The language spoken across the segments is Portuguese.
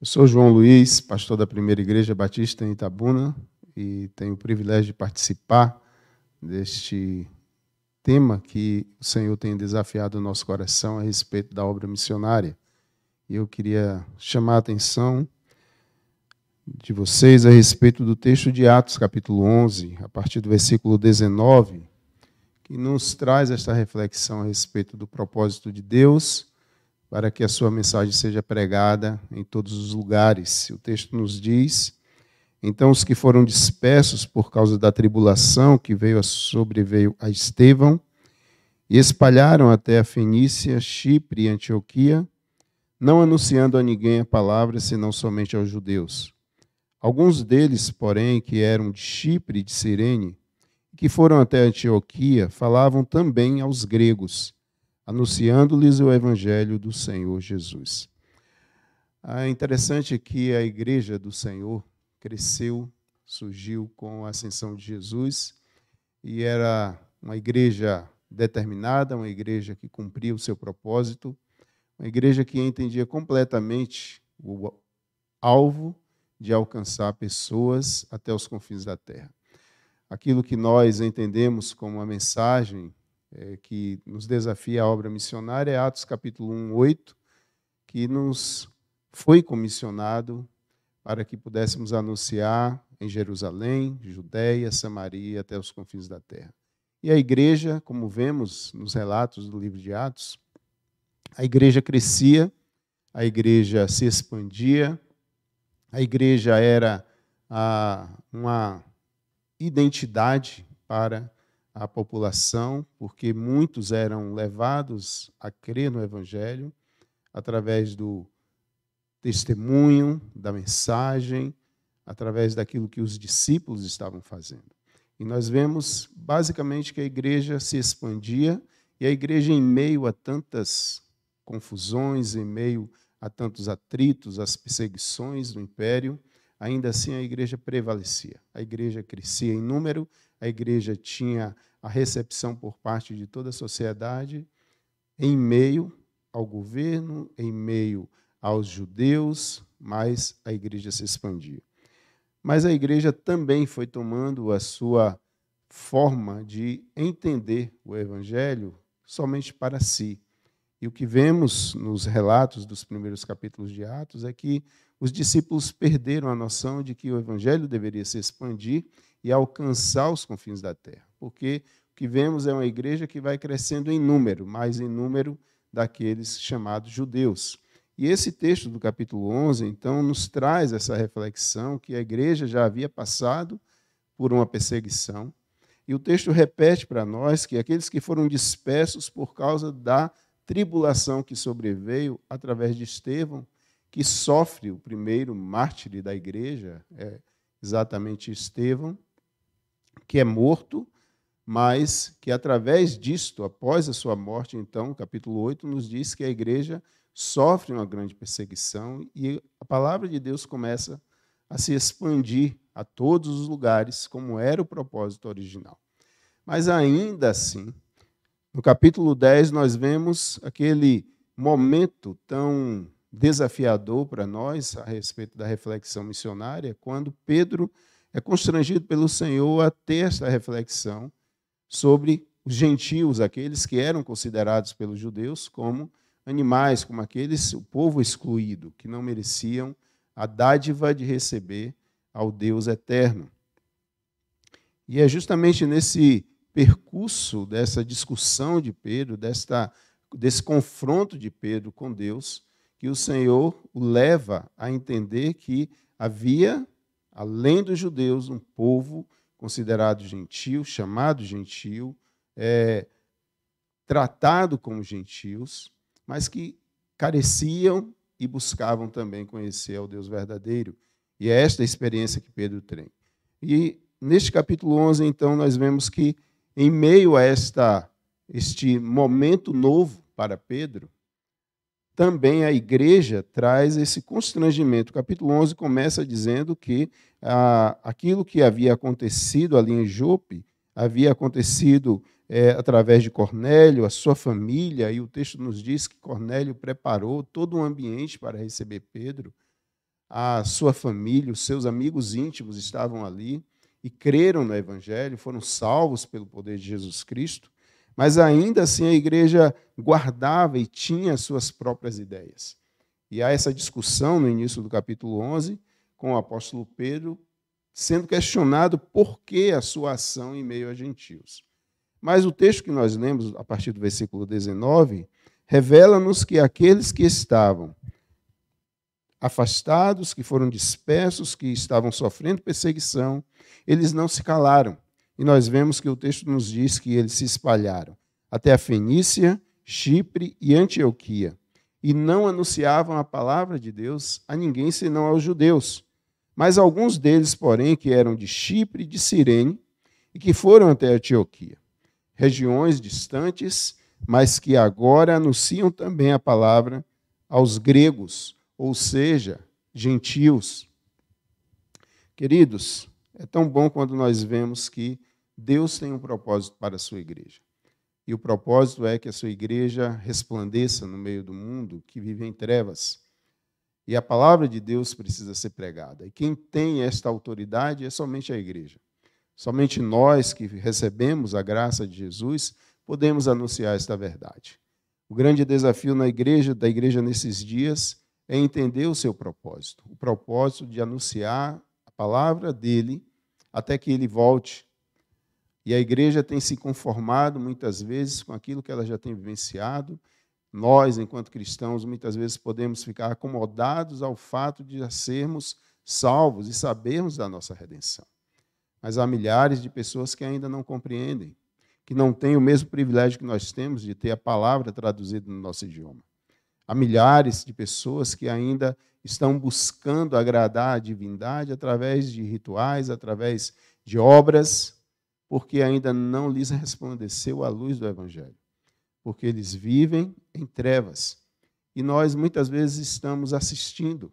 Sou João Luiz, pastor da Primeira Igreja Batista em Itabuna, e tenho o privilégio de participar deste tema que o Senhor tem desafiado o nosso coração a respeito da obra missionária. E eu queria chamar a atenção de vocês a respeito do texto de Atos, capítulo 11, a partir do versículo 19, que nos traz esta reflexão a respeito do propósito de Deus para que a sua mensagem seja pregada em todos os lugares. O texto nos diz: então os que foram dispersos por causa da tribulação que sobreveio a Estevão, e espalharam até a Fenícia, Chipre e Antioquia, não anunciando a ninguém a palavra, senão somente aos judeus. Alguns deles, porém, que eram de Chipre e de Cirene, que foram até Antioquia, falavam também aos gregos, anunciando-lhes o evangelho do Senhor Jesus. É interessante que a igreja do Senhor cresceu, surgiu com a ascensão de Jesus, e era uma igreja determinada, uma igreja que cumpria o seu propósito, uma igreja que entendia completamente o alvo de alcançar pessoas até os confins da terra. Aquilo que nós entendemos como uma mensagem que nos desafia a obra missionária é Atos capítulo 1, 8, que nos foi comissionado para que pudéssemos anunciar em Jerusalém, Judéia, Samaria, até os confins da terra. E a igreja, como vemos nos relatos do livro de Atos, a igreja crescia, a igreja se expandia, a igreja era uma identidade para a população, porque muitos eram levados a crer no Evangelho através do testemunho, da mensagem, através daquilo que os discípulos estavam fazendo. E nós vemos, basicamente, que a igreja se expandia, e a igreja, em meio a tantas confusões, em meio a tantos atritos, as perseguições do império, ainda assim a igreja prevalecia. A igreja crescia em número, a igreja tinha a recepção por parte de toda a sociedade, em meio ao governo, em meio aos judeus, mas a igreja se expandia. Mas a igreja também foi tomando a sua forma de entender o evangelho somente para si. E o que vemos nos relatos dos primeiros capítulos de Atos é que os discípulos perderam a noção de que o evangelho deveria se expandir e alcançar os confins da terra. Porque o que vemos é uma igreja que vai crescendo em número, mais em número daqueles chamados judeus. E esse texto do capítulo 11, então, nos traz essa reflexão que a igreja já havia passado por uma perseguição. E o texto repete para nós que aqueles que foram dispersos por causa da tribulação que sobreveio através de Estevão, que sofre o primeiro mártir da igreja, é exatamente Estevão, que é morto, mas que através disto, após a sua morte, então, capítulo 8, nos diz que a igreja sofre uma grande perseguição e a palavra de Deus começa a se expandir a todos os lugares, como era o propósito original. Mas ainda assim, no capítulo 10, nós vemos aquele momento tão desafiador para nós a respeito da reflexão missionária, quando Pedro é constrangido pelo Senhor a ter esta reflexão sobre os gentios, aqueles que eram considerados pelos judeus como animais, como aqueles, o povo excluído, que não mereciam a dádiva de receber ao Deus eterno. E é justamente nesse percurso dessa discussão de Pedro, desse confronto de Pedro com Deus, que o Senhor o leva a entender que havia, além dos judeus, um povo considerado gentil, chamado gentil, tratado como gentios, mas que careciam e buscavam também conhecer ao Deus verdadeiro. E é esta a experiência que Pedro tem. E neste capítulo 11, então, nós vemos que, em meio a este momento novo para Pedro, também a igreja traz esse constrangimento. O capítulo 11 começa dizendo que aquilo que havia acontecido ali em Jope havia acontecido através de Cornélio, a sua família, e o texto nos diz que Cornélio preparou todo um ambiente para receber Pedro. a sua família, os seus amigos íntimos estavam ali e creram no Evangelho, foram salvos pelo poder de Jesus Cristo, mas ainda assim a igreja guardava e tinha suas próprias ideias. E há essa discussão no início do capítulo 11, com o apóstolo Pedro sendo questionado por que a sua ação em meio a gentios. Mas o texto que nós lemos, a partir do versículo 19, revela-nos que aqueles que estavam afastados, que foram dispersos, que estavam sofrendo perseguição, eles não se calaram. E nós vemos que o texto nos diz que eles se espalharam até a Fenícia, Chipre e Antioquia, e não anunciavam a palavra de Deus a ninguém senão aos judeus. Mas alguns deles, porém, que eram de Chipre e de Cirene, e que foram até Antioquia, regiões distantes, mas que agora anunciam também a palavra aos gregos, ou seja, gentios. Queridos, é tão bom quando nós vemos que Deus tem um propósito para a sua igreja. E o propósito é que a sua igreja resplandeça no meio do mundo que vive em trevas. E a palavra de Deus precisa ser pregada. E quem tem esta autoridade é somente a igreja. Somente nós que recebemos a graça de Jesus podemos anunciar esta verdade. O grande desafio da igreja nesses dias é entender o seu propósito. O propósito de anunciar a palavra dele até que ele volte. E a igreja tem se conformado muitas vezes com aquilo que ela já tem vivenciado. Nós, enquanto cristãos, muitas vezes podemos ficar acomodados ao fato de já sermos salvos e sabermos da nossa redenção. Mas há milhares de pessoas que ainda não compreendem, que não têm o mesmo privilégio que nós temos de ter a palavra traduzida no nosso idioma. Há milhares de pessoas que ainda estão buscando agradar a divindade através de rituais, através de obras, porque ainda não lhes resplandeceu a luz do Evangelho. Porque eles vivem em trevas. E nós, muitas vezes, estamos assistindo.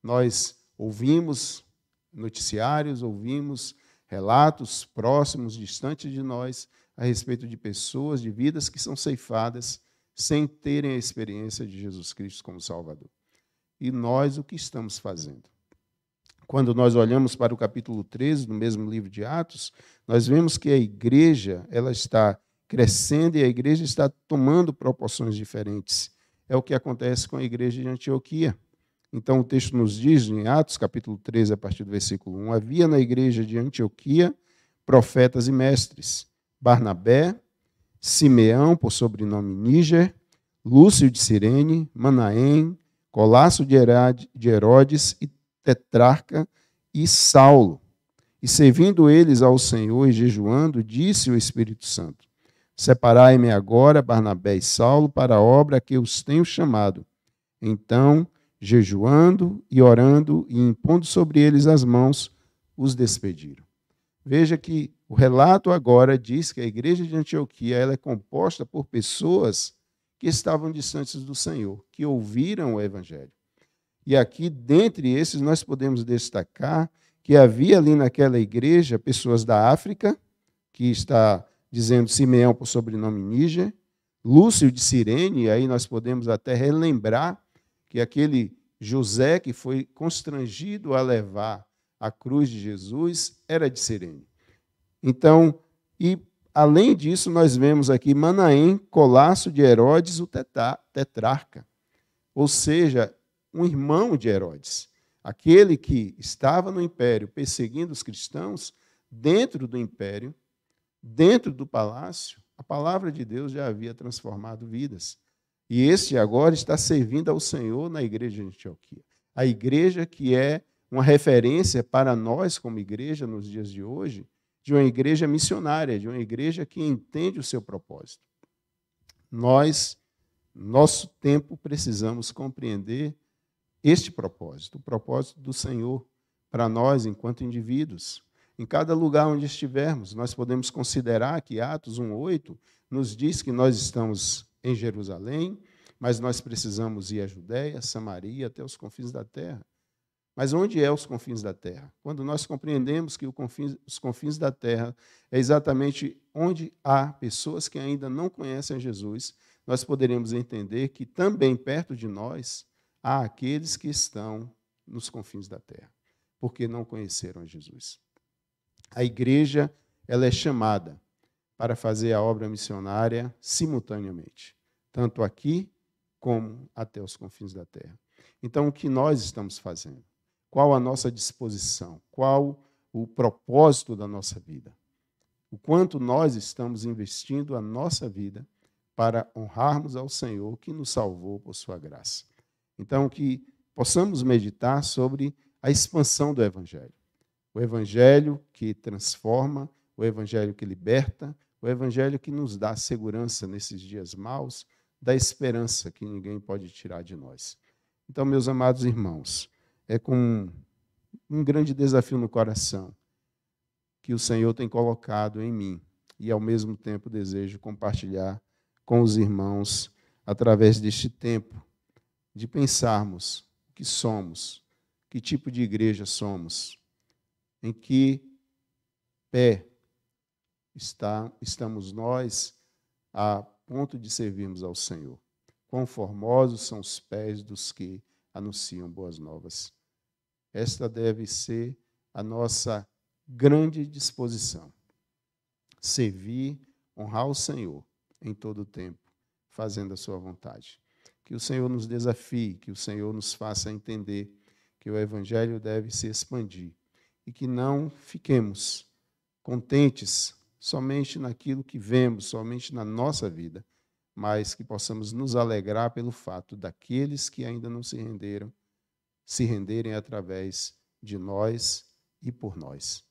Nós ouvimos noticiários, ouvimos relatos próximos, distantes de nós, a respeito de pessoas, de vidas que são ceifadas sem terem a experiência de Jesus Cristo como Salvador. E nós, o que estamos fazendo? Quando nós olhamos para o capítulo 13 do mesmo livro de Atos, nós vemos que a igreja ela está crescendo e a igreja está tomando proporções diferentes. É o que acontece com a igreja de Antioquia. Então, o texto nos diz, em Atos, capítulo 13, a partir do versículo 1, havia na igreja de Antioquia profetas e mestres, Barnabé, Simeão, por sobrenome Níger, Lúcio de Cirene, Manaém, Colasso de Herodes e Tetrarca e Saulo. E servindo eles ao Senhor e jejuando, disse o Espírito Santo: separai-me agora, Barnabé e Saulo, para a obra a que os tenho chamado. Então, jejuando e orando e impondo sobre eles as mãos, os despediram. Veja que o relato agora diz que a igreja de Antioquia ela é composta por pessoas que estavam distantes do Senhor, que ouviram o Evangelho. E aqui, dentre esses, nós podemos destacar que havia ali naquela igreja pessoas da África, que está dizendo Simeão por sobrenome Níger, Lúcio de Cirene, e aí nós podemos até relembrar que aquele José que foi constrangido a levar a cruz de Jesus era de Cirene. Então, e além disso, nós vemos aqui Manaém, Colasso de Herodes, o tetrarca, ou seja, um irmão de Herodes, aquele que estava no império perseguindo os cristãos, dentro do império, dentro do palácio, a palavra de Deus já havia transformado vidas. E este agora está servindo ao Senhor na igreja de Antioquia. A igreja que é uma referência para nós como igreja nos dias de hoje, de uma igreja missionária, de uma igreja que entende o seu propósito. Nós, nosso tempo, precisamos compreender este propósito, o propósito do Senhor para nós enquanto indivíduos. Em cada lugar onde estivermos, nós podemos considerar que Atos 1:8 nos diz que nós estamos em Jerusalém, mas nós precisamos ir à Judéia, Samaria, até os confins da terra. Mas onde é os confins da terra? Quando nós compreendemos que os confins da terra é exatamente onde há pessoas que ainda não conhecem Jesus, nós poderemos entender que também perto de nós há aqueles que estão nos confins da terra, porque não conheceram a Jesus. A igreja, ela é chamada para fazer a obra missionária simultaneamente, tanto aqui como até os confins da terra. Então, o que nós estamos fazendo? Qual a nossa disposição? Qual o propósito da nossa vida? O quanto nós estamos investindo a nossa vida para honrarmos ao Senhor que nos salvou por sua graça. Então, que possamos meditar sobre a expansão do Evangelho. O Evangelho que transforma, o Evangelho que liberta, o Evangelho que nos dá segurança nesses dias maus, da esperança que ninguém pode tirar de nós. Então, meus amados irmãos, é com um grande desafio no coração que o Senhor tem colocado em mim e, ao mesmo tempo, desejo compartilhar com os irmãos através deste tempo de pensarmos o que somos, que tipo de igreja somos, em que pé estamos nós a ponto de servirmos ao Senhor. Quão formosos são os pés dos que anunciam boas novas. Esta deve ser a nossa grande disposição. Servir, honrar o Senhor em todo o tempo, fazendo a sua vontade. Que o Senhor nos desafie, que o Senhor nos faça entender que o Evangelho deve se expandir e que não fiquemos contentes somente naquilo que vemos, somente na nossa vida, mas que possamos nos alegrar pelo fato daqueles que ainda não se renderam, se renderem através de nós e por nós.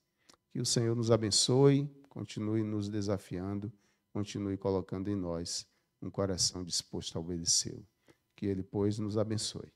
Que o Senhor nos abençoe, continue nos desafiando, continue colocando em nós um coração disposto a obedecê-lo. Que Ele, pois, nos abençoe.